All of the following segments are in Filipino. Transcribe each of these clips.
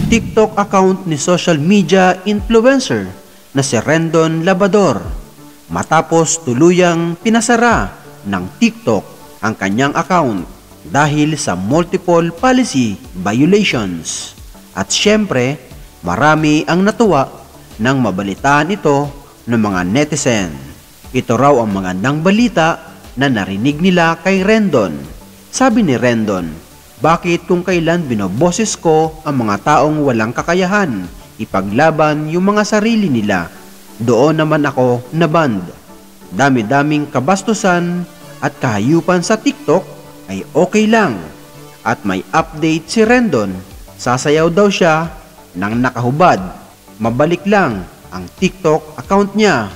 TikTok account ni social media influencer na si Rendon Labador matapos tuluyang pinasara ng TikTok ang kanyang account dahil sa multiple policy violations. At syempre, marami ang natuwa nang mabalitaan ito ng mga netizen. Ito raw ang magandang balita na narinig nila kay Rendon. Sabi ni Rendon, bakit kung kailan binoboses ko ang mga taong walang kakayahan ipaglaban yung mga sarili nila, doon naman ako naband. Dami-daming kabastusan at kahayupan sa TikTok ay okay lang. At may update si Rendon, sasayaw daw siya nang nakahubad. Mabalik lang ang TikTok account niya,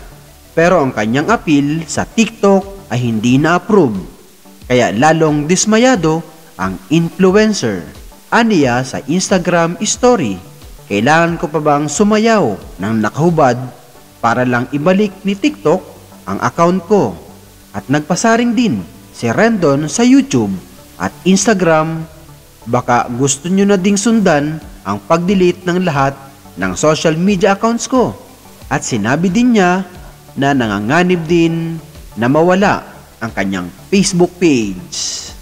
pero ang kanyang appeal sa TikTok ay hindi na-approve. Kaya lalong dismayado ang influencer. Aniya sa Instagram story, kailangan ko pa bang sumayaw ng nakahubad para lang ibalik ni TikTok ang account ko? At nagpasaring din si Rendon sa YouTube at Instagram. Baka gusto nyo na ding sundan ang pag-delete ng lahat ng social media accounts ko. At sinabi din niya na nanganganib din na mawala ang kanyang Facebook page.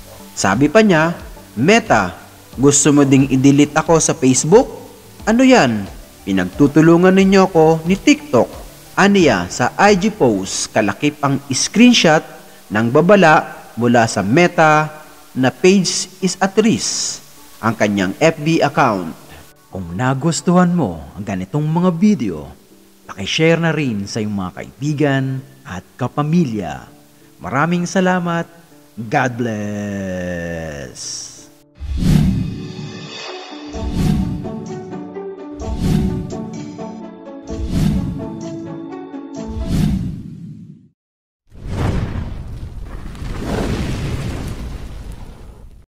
Sabi pa niya, Meta, gusto mo ding i-delete ako sa Facebook? Ano yan? Pinagtutulungan ninyo ako ni TikTok. Aniya sa IG post, kalakip ang screenshot ng babala mula sa Meta na page is at risk ang kanyang FB account. Kung nagustuhan mo ang ganitong mga video, pakishare na rin sa iyong mga kaibigan at kapamilya. Maraming salamat. God bless.